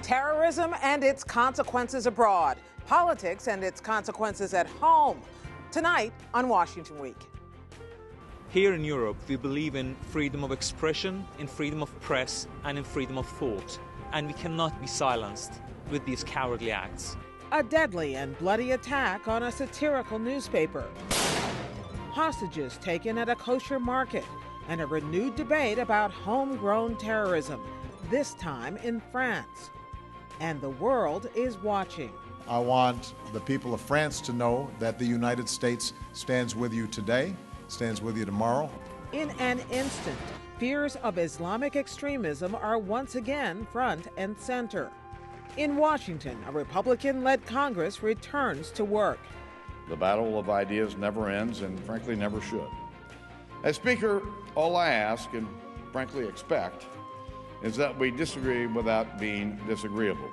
Terrorism and its consequences abroad. Politics and its consequences at home. Tonight on Washington Week. Here in Europe, we believe in freedom of expression, in freedom of press, and in freedom of thought. And we cannot be silenced with these cowardly acts. A deadly and bloody attack on a satirical newspaper. Hostages taken at a kosher market. And a renewed debate about homegrown terrorism, this time in France. And the world is watching. I want the people of France to know that the United States stands with you today, stands with you tomorrow. In an instant, fears of Islamic extremism are once again front and center. In Washington, a Republican-led Congress returns to work. The battle of ideas never ends and frankly never should. As Speaker, all I ask and frankly expect is that we disagree without being disagreeable.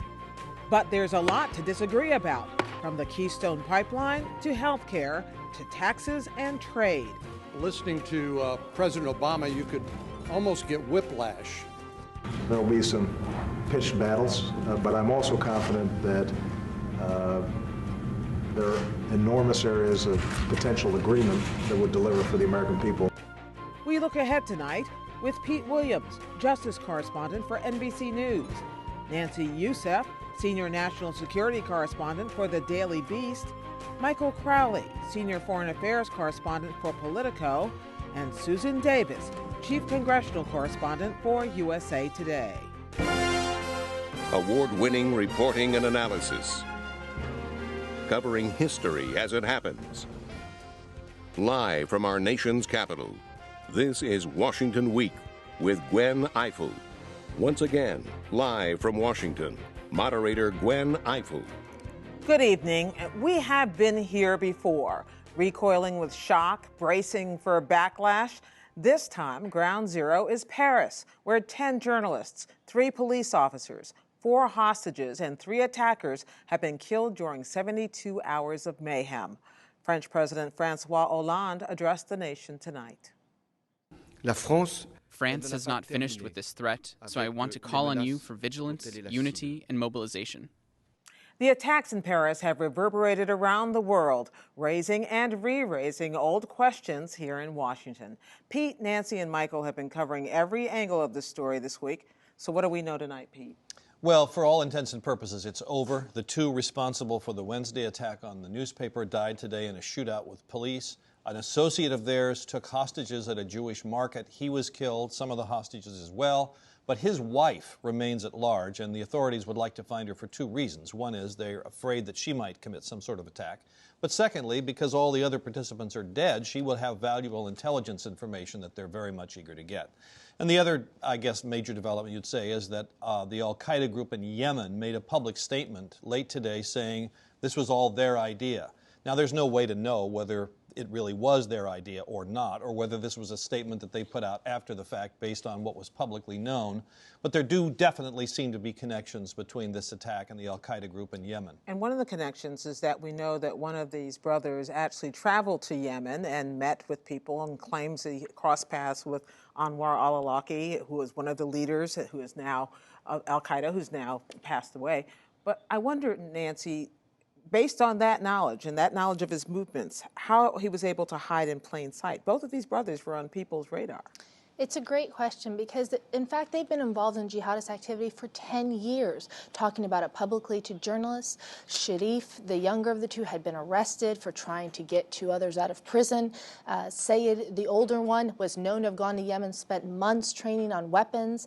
But there's a lot to disagree about, from the Keystone Pipeline to health care to taxes and trade. Listening to President Obama, you could almost get whiplash. There will be some pitched battles, but I'm also confident that there are enormous areas of potential agreement that would deliver for the American people. We look ahead tonight with Pete Williams, Justice Correspondent for NBC News, Nancy Youssef, Senior National Security Correspondent for the Daily Beast, Michael Crowley, Senior Foreign Affairs Correspondent for Politico, and Susan Davis, Chief Congressional Correspondent for USA Today. Award-winning reporting and analysis, covering history as it happens. Live from our nation's capital, this is Washington Week with Gwen Ifill. Once again, live from Washington, moderator Gwen Ifill. Good evening. We have been here before, recoiling with shock, bracing for backlash. This time, ground zero is Paris, where 10 journalists, 3 police officers, 4 hostages, and 3 attackers have been killed during 72 hours of mayhem. French President Francois Hollande addressed the nation tonight. France has not finished with this threat, so I want to call on you for vigilance, unity, and mobilization. The attacks in Paris have reverberated around the world, raising and re-raising old questions here in Washington. Pete, Nancy, and Michael have been covering every angle of the story this week. So what do we know tonight, Pete? Well, for all intents and purposes, it's over. The 2 responsible for the Wednesday attack on the newspaper died today in a shootout with police. An associate of theirs took hostages at a Jewish market. He was killed, some of the hostages as well. But his wife remains at large, and the authorities would like to find her for 2 reasons. One is they're afraid that she might commit some sort of attack. But secondly, because all the other participants are dead, she will have valuable intelligence information that they're very much eager to get. And the other, I guess, major development you'd say is that the al-Qaeda group in Yemen made a public statement late today saying this was all their idea. Now, there's no way to know whether it really was their idea or not, or whether this was a statement that they put out after the fact based on what was publicly known. But there do definitely seem to be connections between this attack and the al-Qaeda group in Yemen. And one of the connections is that we know that one of these brothers actually traveled to Yemen and met with people and claims that he crossed paths with Anwar al-Awlaki, who is one of the leaders, who is now al-Qaeda, who's now passed away. But I wonder, Nancy, based on that knowledge and that knowledge of his movements, how he was able to hide in plain sight. Both of these brothers were on people's radar. It's a great question because, in fact, they've been involved in jihadist activity for 10 years, talking about it publicly to journalists. Sharif, the younger of the 2, had been arrested for trying to get 2 others out of prison. Sayed, the older one, was known to have gone to Yemen, spent months training on weapons.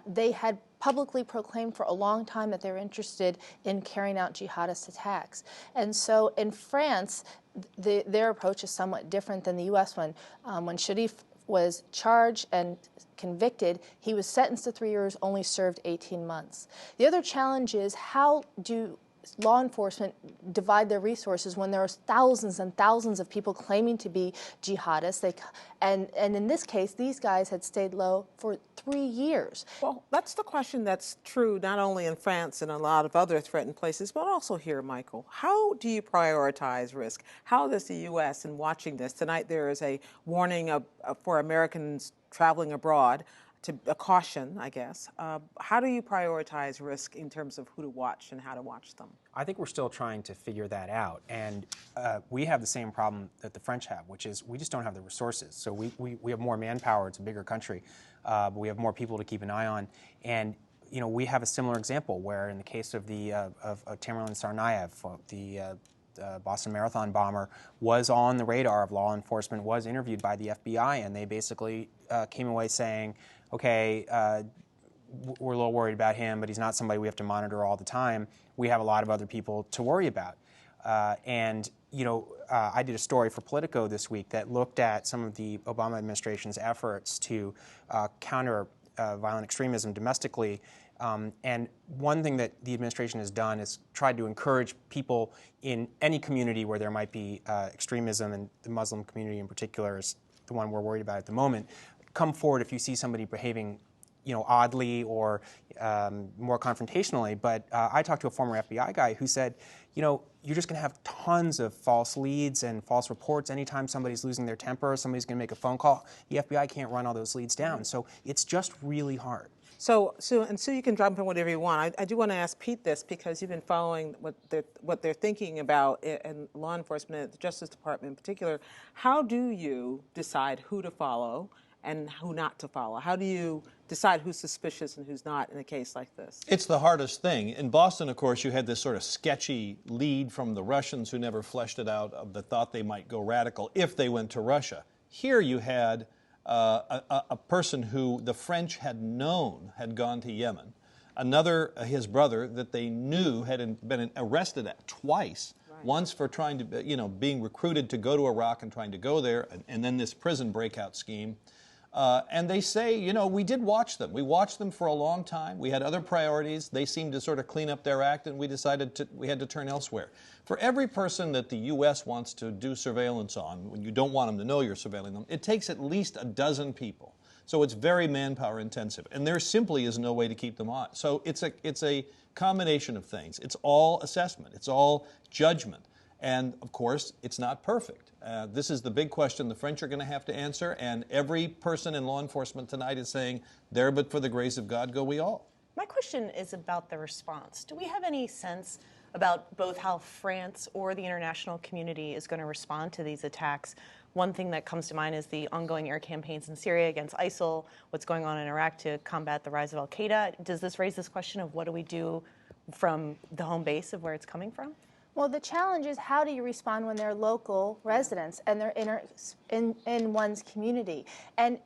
They had publicly proclaimed for a long time that they're interested in carrying out jihadist attacks. And so in France, their approach is somewhat different than the U.S. one. When Sharif was charged and convicted, he was sentenced to 3 years, only served 18 months. The other challenge is, how do law enforcement divide their resources when there are thousands and thousands of people claiming to be jihadists? And in this case, these guys had stayed low for 3 years. Well, that's the question that's true not only in France and a lot of other threatened places, but also here, Michael. How do you prioritize risk? How does the U.S., in watching this, tonight there is a warning for Americans traveling abroad a caution, I guess. How do you prioritize risk in terms of who to watch and how to watch them? I think we're still trying to figure that out. And we have the same problem that the French have, which is we just don't have the resources. So we have more manpower. It's a bigger country. But we have more people to keep an eye on. And you know, we have a similar example where in the case of the of Tamerlan Tsarnaev, the Boston Marathon bomber, was on the radar of law enforcement, was interviewed by the FBI, and they basically came away saying, okay, we're a little worried about him, but he's not somebody we have to monitor all the time. We have a lot of other people to worry about. And you know, I did a story for Politico this week that looked at some of the Obama administration's efforts to counter violent extremism domestically. And one thing that the administration has done is tried to encourage people in any community where there might be extremism, and the Muslim community in particular is the one we're worried about at the moment. Come forward if you see somebody behaving, you know, oddly or more confrontationally. But I talked to a former FBI guy who said, you know, you're just going to have tons of false leads and false reports. Anytime somebody's losing their temper, somebody's going to make a phone call. The FBI can't run all those leads down. So it's just really hard. So you can jump in whatever you want. I do want to ask Pete this because you've been following what they're thinking about in law enforcement, the Justice Department in particular. How do you decide who to follow and who not to follow? How do you decide who's suspicious and who's not in a case like this? It's the hardest thing. In Boston, of course, you had this sort of sketchy lead from the Russians who never fleshed it out, that thought they might go radical if they went to Russia. Here you had a person who the French had known had gone to Yemen, another, his brother, that they knew had been arrested twice, right. Once for trying to, you know, being recruited to go to Iraq and trying to go there, and then this prison breakout scheme. And they say, you know, we did watch them. We watched them for a long time. We had other priorities. They seemed to sort of clean up their act, and we decided we had to turn elsewhere. For every person that the U.S. wants to do surveillance on, when you don't want them to know you're surveilling them, it takes at least a dozen people. So it's very manpower intensive, and there simply is no way to keep them on. So it's a combination of things. It's all assessment. It's all judgment. And, of course, it's not perfect. This is the big question the French are going to have to answer, and every person in law enforcement tonight is saying, there but for the grace of God go we all. My question is about the response. Do we have any sense about both how France or the international community is going to respond to these attacks? One thing that comes to mind is the ongoing air campaigns in Syria against ISIL, what's going on in Iraq to combat the rise of al-Qaeda. Does this raise this question of what do we do from the home base of where it's coming from? Well, the challenge is how do you respond when they're local residents and they're in one's community? And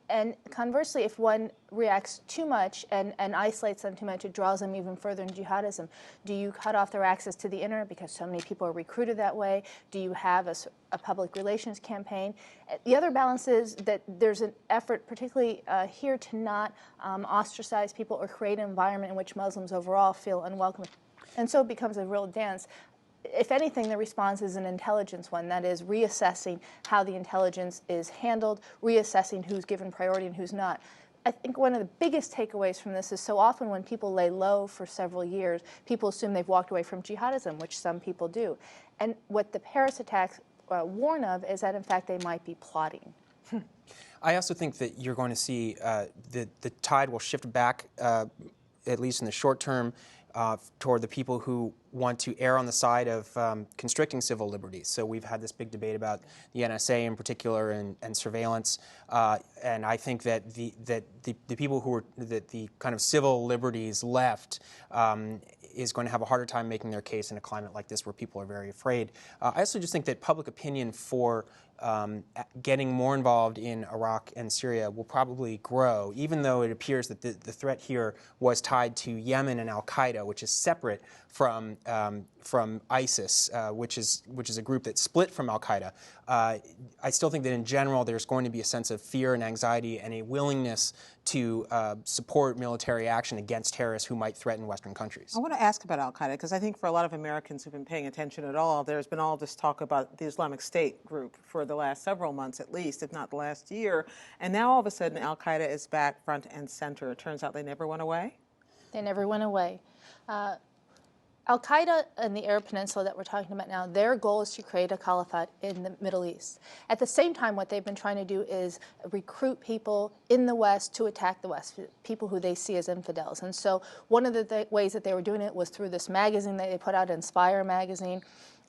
conversely, if one reacts too much and isolates them too much, it draws them even further in jihadism. Do you cut off their access to the internet because so many people are recruited that way? Do you have a public relations campaign? The other balance is that there's an effort, particularly here, to not ostracize people or create an environment in which Muslims overall feel unwelcome. And so it becomes a real dance. If anything, the response is an intelligence one, that is reassessing how the intelligence is handled, reassessing who's given priority and who's not. I think one of the biggest takeaways from this is so often when people lay low for several years, people assume they've walked away from jihadism, which some people do. And what the Paris attacks warn of is that, in fact, they might be plotting. I also think that you're going to see the tide will shift back, at least in the short term, toward the people who want to err on the side of constricting civil liberties. So we've had this big debate about the NSA in particular and surveillance, and I think that the people who are the kind of civil liberties left is going to have a harder time making their case in a climate like this where people are very afraid. I also just think that public opinion for getting more involved in Iraq and Syria will probably grow, even though it appears that the threat here was tied to Yemen and al-Qaeda, which is separate from ISIS, which is a group that split from al-Qaeda. I still think that in general there's going to be a sense of fear and anxiety and a willingness to support military action against terrorists who might threaten Western countries. I want to ask about al-Qaeda because I think for a lot of Americans who've been paying attention at all, there's been all this talk about the Islamic State group for the last several months at least, if not the last year. And now all of a sudden al-Qaeda is back front and center. It turns out they never went away? They never went away. Al-Qaeda and the Arab Peninsula that we're talking about now, their goal is to create a caliphate in the Middle East. At the same time, what they've been trying to do is recruit people in the West to attack the West, people who they see as infidels. And so one of the ways that they were doing it was through this magazine that they put out, Inspire magazine,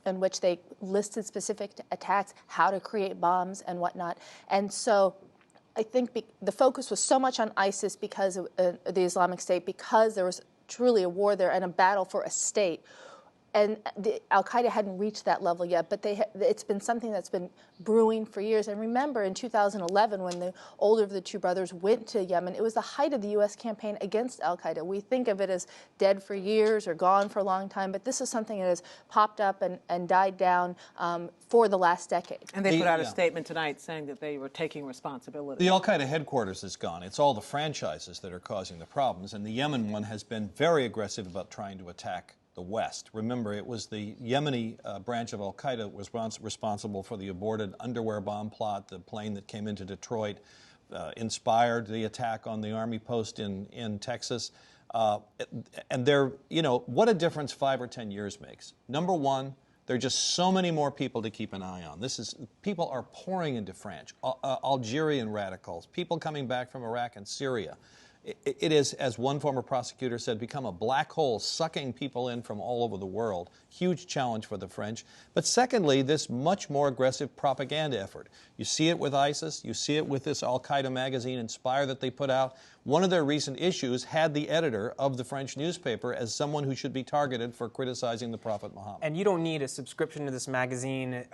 in which they listed specific attacks, how to create bombs and whatnot. And so I think the focus was so much on ISIS because of the Islamic State, because there was truly a war there and a battle for a state. And Al-Qaeda hadn't reached that level yet, but it's been something that's been brewing for years. And remember, in 2011, when the older of the two brothers went to Yemen, it was the height of the U.S. campaign against Al-Qaeda. We think of it as dead for years or gone for a long time, but this is something that has popped up and died down for the last decade. And they put out a statement tonight saying that they were taking responsibility. The Al-Qaeda headquarters is gone. It's all the franchises that are causing the problems, and the Yemen one has been very aggressive about trying to attack the West. Remember, it was the Yemeni branch of Al-Qaeda that was responsible for the aborted underwear bomb plot, the plane that came into Detroit, inspired the attack on the Army post in Texas. And they're, what a difference 5 or 10 years makes. Number one, there are just so many more people to keep an eye on. People are pouring into France, Algerian radicals, people coming back from Iraq and Syria. It is, as one former prosecutor said, become a black hole sucking people in from all over the world. Huge challenge for the French. But secondly, this much more aggressive propaganda effort. You see it with ISIS. You see it with this Al-Qaeda magazine, Inspire, that they put out. One of their recent issues had the editor of the French newspaper as someone who should be targeted for criticizing the Prophet Muhammad. And you don't need a subscription to this magazine.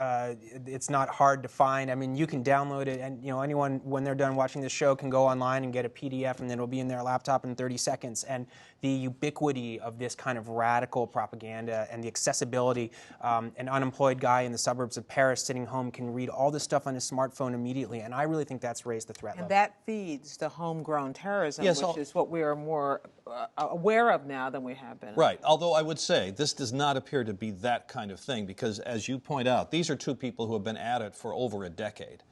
It's not hard to find. I mean, you can download it, and anyone, when they're done watching this show, can go online and get a PDF, and then it'll be in their laptop in 30 seconds. And the ubiquity of this kind of radical propaganda and the accessibility, an unemployed guy in the suburbs of Paris sitting home can read all this stuff on his smartphone immediately, and I really think that's raised the threat level. And that feeds the homegrown terrorism, which is what we are more aware of now than we have been. Right, although I would say this does not appear to be that kind of thing, because as you point out, these are two people who have been at it for over a decade.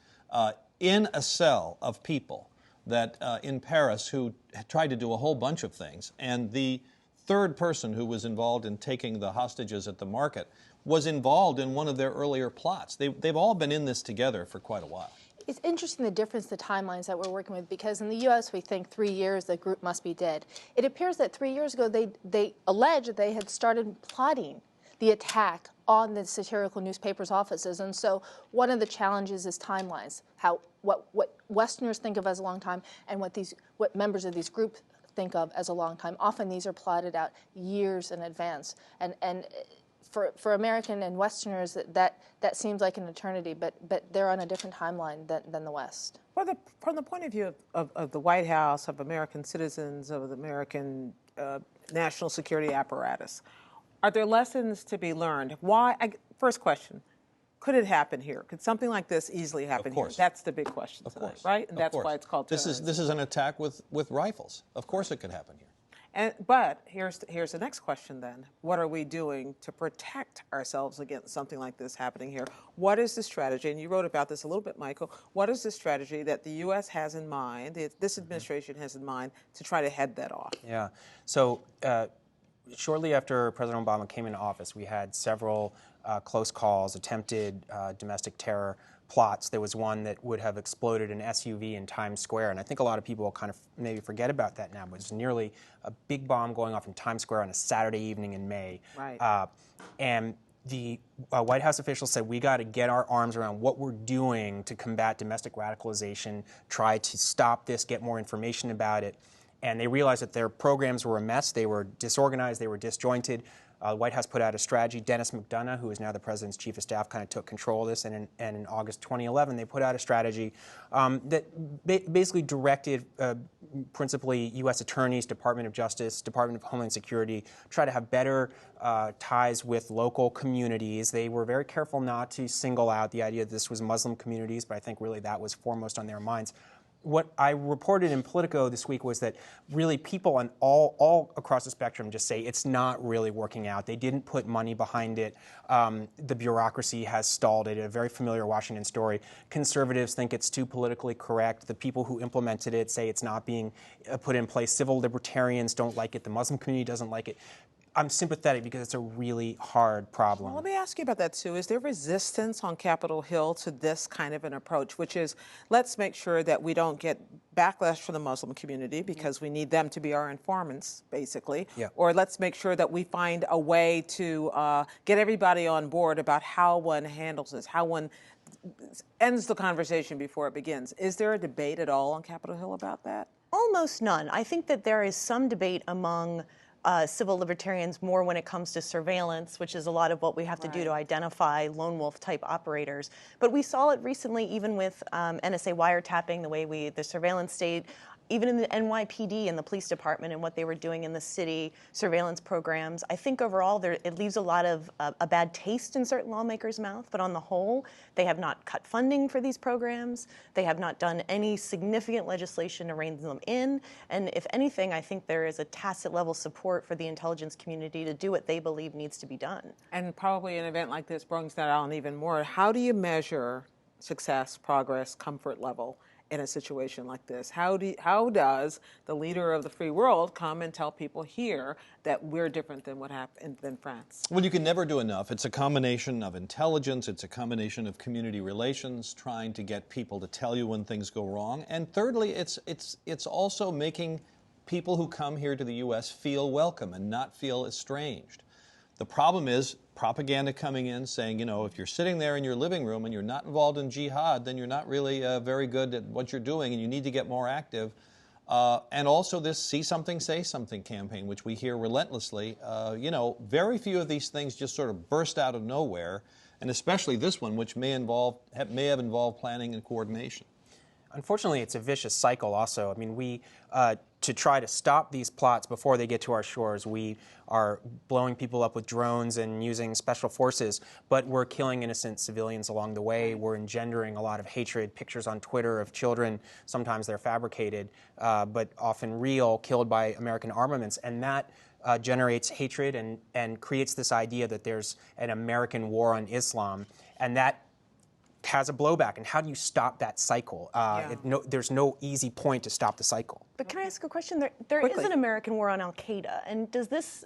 In a cell of people that in Paris who tried to do a whole bunch of things, and the third person who was involved in taking the hostages at the market was involved in one of their earlier plots. They've all been in this together for quite a while. It's interesting the difference, the timelines that we're working with, because in the U.S. we think 3 years the group must be dead. It appears that 3 years ago they allege that they had started plotting the attack on the satirical newspapers' offices. And so one of the challenges is timelines, what Westerners think of as a long time and what members of these groups think of as a long time. Often these are plotted out years in advance. And for American and Westerners, that seems like an eternity, but they're on a different timeline than the West. From the point of view of the White House, of American citizens, of the American national security apparatus, are there lessons to be learned? First question, could it happen here? Could something like this easily happen here? That's the big question tonight, right? And that's why it's called terrorism. This is an attack with rifles. Of course it could happen here. But here's the next question then. What are we doing to protect ourselves against something like this happening here? What is the strategy? And you wrote about this a little bit, Michael. What is the strategy that the U.S. has in mind, this administration has in mind, to try to head that off? Yeah. So shortly after President Obama came into office, we had several close calls, attempted domestic terror plots. There was one that would have exploded an SUV in Times Square, and I think a lot of people kind of maybe forget about that now, but it's nearly a big bomb going off in Times Square on a Saturday evening in May. Right. And the White House officials said, we got to get our arms around what we're doing to combat domestic radicalization, try to stop this, get more information about it. And they realized that their programs were a mess. They were disorganized. They were disjointed. The White House put out a strategy. Dennis McDonough, who is now the president's chief of staff, kind of took control of this. And in August 2011, they put out a strategy that basically directed principally U.S. attorneys, Department of Justice, Department of Homeland Security, try to have better ties with local communities. They were very careful not to single out the idea that this was Muslim communities, but I think really that was foremost on their minds. What I reported in Politico this week was that really people on all across the spectrum just say it's not really working out. They didn't put money behind it. The bureaucracy has stalled it. A very familiar Washington story. Conservatives think it's too politically correct. The people who implemented it say it's not being put in place. Civil libertarians don't like it. The Muslim community doesn't like it. I'm sympathetic because it's a really hard problem. Well, let me ask you about that, too. Is there resistance on Capitol Hill to this kind of an approach, which is let's make sure that we don't get backlash from the Muslim community because we need them to be our informants, basically, or let's make sure that we find a way to get everybody on board about how one handles this, how one ends the conversation before it begins. Is there a debate at all on Capitol Hill about that? Almost none. I think that there is some debate among civil libertarians more when it comes to surveillance, which is a lot of what we have to do to identify lone wolf type operators. But we saw it recently even with NSA wiretapping, the way the surveillance state, even in the NYPD and the police department and what they were doing in the city surveillance programs. I think overall it leaves a lot of a bad taste in certain lawmakers' mouth, but on the whole, they have not cut funding for these programs. They have not done any significant legislation to rein them in. And if anything, I think there is a tacit level support for the intelligence community to do what they believe needs to be done. And probably an event like this brings that on even more. How do you measure success, progress, comfort level in a situation like this? How does the leader of the free world come and tell people here that we're different than what happened in France? Well, you can never do enough. It's a combination of intelligence, it's a combination of community relations, trying to get people to tell you when things go wrong, and thirdly, it's also making people who come here to the U.S. feel welcome and not feel estranged. The problem is propaganda coming in saying, you know, if you're sitting there in your living room and you're not involved in jihad, then you're not really very good at what you're doing and you need to get more active. And also this see something, say something campaign, which we hear relentlessly. You know, very few of these things just sort of burst out of nowhere, and especially this one, which may have involved planning and coordination. Unfortunately, it's a vicious cycle also. I mean, to try to stop these plots before they get to our shores, we are blowing people up with drones and using special forces, but we're killing innocent civilians along the way. We're engendering a lot of hatred, pictures on Twitter of children, sometimes they're fabricated, but often real, killed by American armaments, and that generates hatred and creates this idea that there's an American war on Islam, and that has a blowback. And how do you stop that cycle? There's no easy point to stop the cycle. But can I ask a question? There is an American war on Al-Qaeda, and does this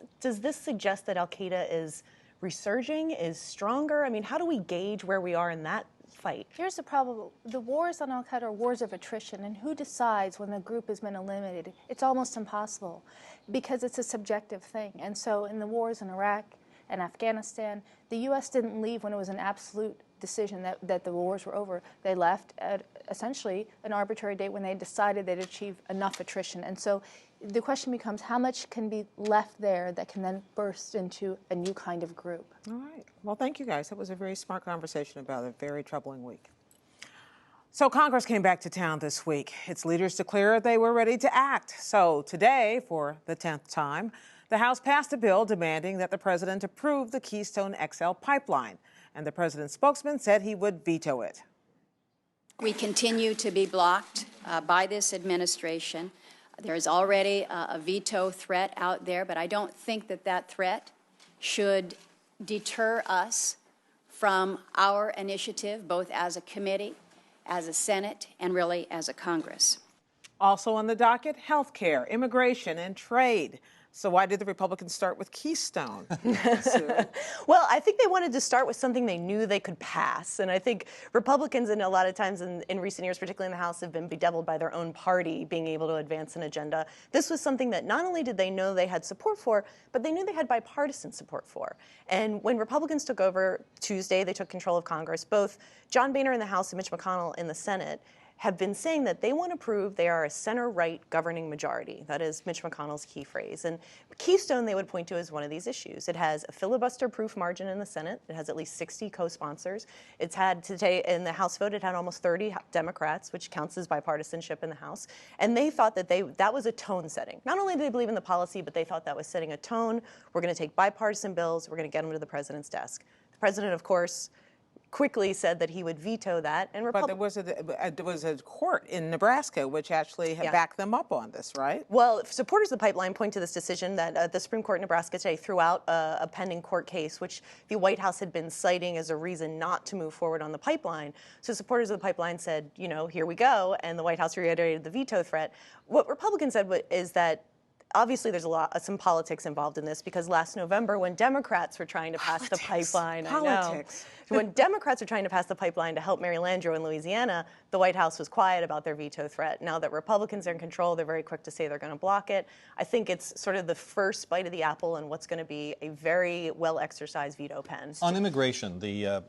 suggest that Al-Qaeda is resurging, is stronger? I mean, how do we gauge where we are in that fight? Here's the problem. The wars on Al-Qaeda are wars of attrition, and who decides when the group has been eliminated? It's almost impossible because it's a subjective thing. And so in the wars in Iraq and Afghanistan, the U.S. didn't leave when it was an absolute decision that the wars were over. They left at essentially an arbitrary date when they decided they'd achieved enough attrition. And so the question becomes how much can be left there that can then burst into a new kind of group. All right. Well, thank you guys. That was a very smart conversation about a very troubling week. So Congress came back to town this week. Its leaders declared they were ready to act. So today, for the 10th time, the House passed a bill demanding that the president approve the Keystone XL pipeline. And the president's spokesman said he would veto it. We continue to be blocked by this administration. There is already a veto threat out there, but I don't think that threat should deter us from our initiative, both as a committee, as a Senate, and really as a Congress. Also on the docket, health care, immigration, and trade. So why did the Republicans start with Keystone? Well, I think they wanted to start with something they knew they could pass. And I think Republicans, and a lot of times in recent years, particularly in the House, have been bedeviled by their own party being able to advance an agenda. This was something that not only did they know they had support for, but they knew they had bipartisan support for. And when Republicans took over Tuesday, they took control of Congress. Both John Boehner in the House and Mitch McConnell in the Senate have been saying that they want to prove they are a center-right governing majority. That is Mitch McConnell's key phrase. And Keystone, they would point to as one of these issues. It has a filibuster-proof margin in the Senate. It has at least 60 co-sponsors. It's had today in the House vote, it had almost 30 Democrats, which counts as bipartisanship in the House. And they thought that that was a tone setting. Not only did they believe in the policy, but they thought that was setting a tone. We're going to take bipartisan bills. We're going to get them to the president's desk. The president, of course, quickly said that he would veto that. And but there was a court in Nebraska which actually backed them up on this, right? Well, supporters of the pipeline point to this decision that the Supreme Court in Nebraska today threw out a pending court case, which the White House had been citing as a reason not to move forward on the pipeline. So supporters of the pipeline said, you know, here we go, and the White House reiterated the veto threat. What Republicans said is that obviously there's some politics involved in this, because last November when Democrats were trying to pass the pipeline, when Democrats were trying to pass the pipeline to help Mary Landrieu in Louisiana, the White House was quiet about their veto threat. Now that Republicans are in control, they're very quick to say they're going to block it. I think it's sort of the first bite of the apple and what's going to be a very well-exercised veto pen. On immigration, the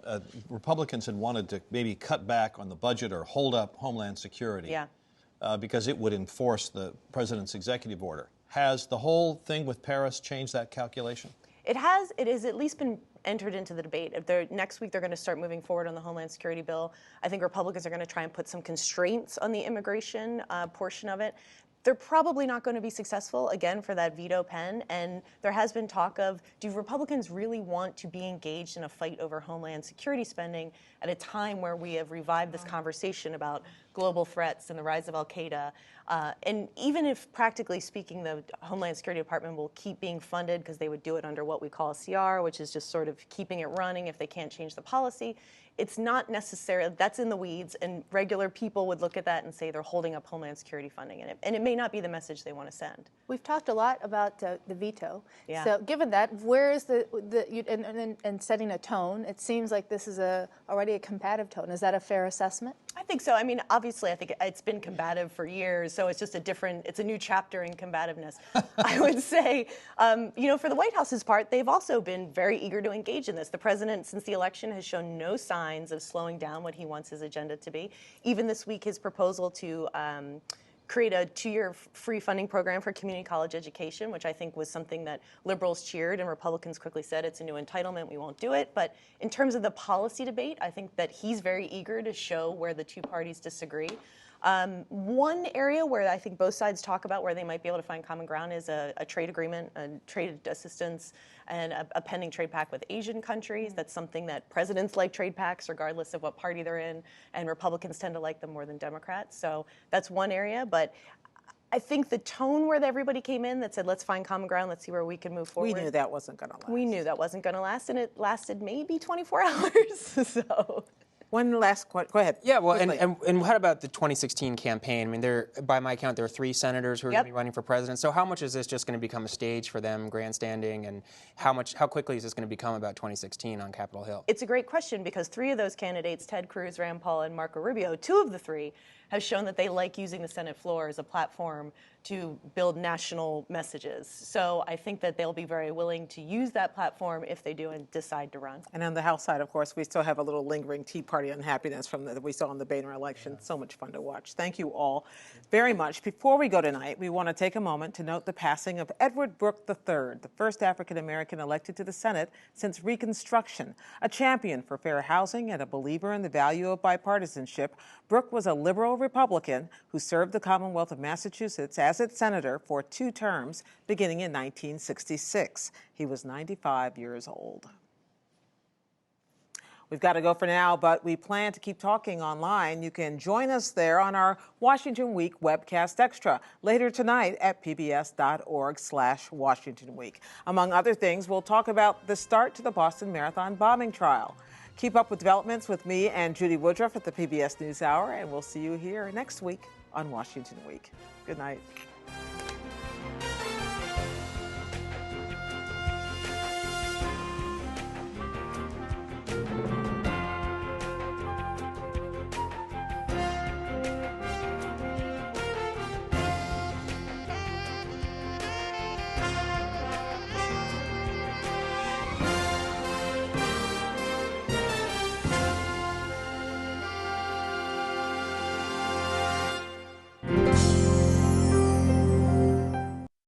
Republicans had wanted to maybe cut back on the budget or hold up Homeland Security because it would enforce the president's executive order. Has the whole thing with Paris changed that calculation? It has at least been entered into the debate. Next week they're going to start moving forward on the Homeland Security bill. I think Republicans are going to try and put some constraints on the immigration portion of it. They're probably not going to be successful, again, for that veto pen. And there has been talk of, do Republicans really want to be engaged in a fight over Homeland Security spending at a time where we have revived this conversation about global threats and the rise of al-Qaeda? And even if, practically speaking, the Homeland Security Department will keep being funded because they would do it under what we call a CR, which is just sort of keeping it running if they can't change the policy, it's not necessarily, that's in the weeds, and regular people would look at that and say they're holding up Homeland Security funding, and it may not be the message they want to send. We've talked a lot about the veto. Yeah. So given that, where is and setting a tone, it seems like this is already a combative tone. Is that a fair assessment? I think so. I mean, obviously, I think it's been combative for years, so it's just it's a new chapter in combativeness. I would say, for the White House's part, they've also been very eager to engage in this. The president, since the election, has shown no signs of slowing down what he wants his agenda to be. Even this week, his proposal to create a 2-year free funding program for community college education, which I think was something that liberals cheered and Republicans quickly said it's a new entitlement, we won't do it. But in terms of the policy debate, I think that he's very eager to show where the two parties disagree. One area where I think both sides talk about where they might be able to find common ground is a trade agreement, a trade assistance, and a pending trade pact with Asian countries. That's something that presidents like trade pacts, regardless of what party they're in, and Republicans tend to like them more than Democrats. So that's one area. But I think the tone where everybody came in that said, let's find common ground, let's see where we can move forward. We knew that wasn't going to last. We knew that wasn't going to last, and it lasted maybe 24 hours. So. One last question. Go ahead. Yeah, well, and what about the 2016 campaign? I mean, by my count, there are 3 senators who are going to be running for president. So how much is this just going to become a stage for them, grandstanding, and how quickly is this going to become about 2016 on Capitol Hill? It's a great question, because 3 of those candidates, Ted Cruz, Rand Paul, and Marco Rubio, 2 of the 3, have shown that they like using the Senate floor as a platform to build national messages. So I think that they'll be very willing to use that platform if they do and decide to run. And on the House side, of course, we still have a little lingering Tea Party unhappiness from that we saw in the Boehner election. So much fun to watch. Thank you all very much. Before we go tonight, we want to take a moment to note the passing of Edward Brooke III, the first African-American elected to the Senate since Reconstruction. A champion for fair housing and a believer in the value of bipartisanship, Brooke was a liberal Republican who served the Commonwealth of Massachusetts as its senator for 2 terms, beginning in 1966. He was 95 years old. We've got to go for now, but we plan to keep talking online. You can join us there on our Washington Week webcast extra later tonight at pbs.org/Washington Week. Among other things, we'll talk about the start to the Boston Marathon bombing trial. Keep up with developments with me and Judy Woodruff at the PBS NewsHour, and we'll see you here next week on Washington Week. Good night.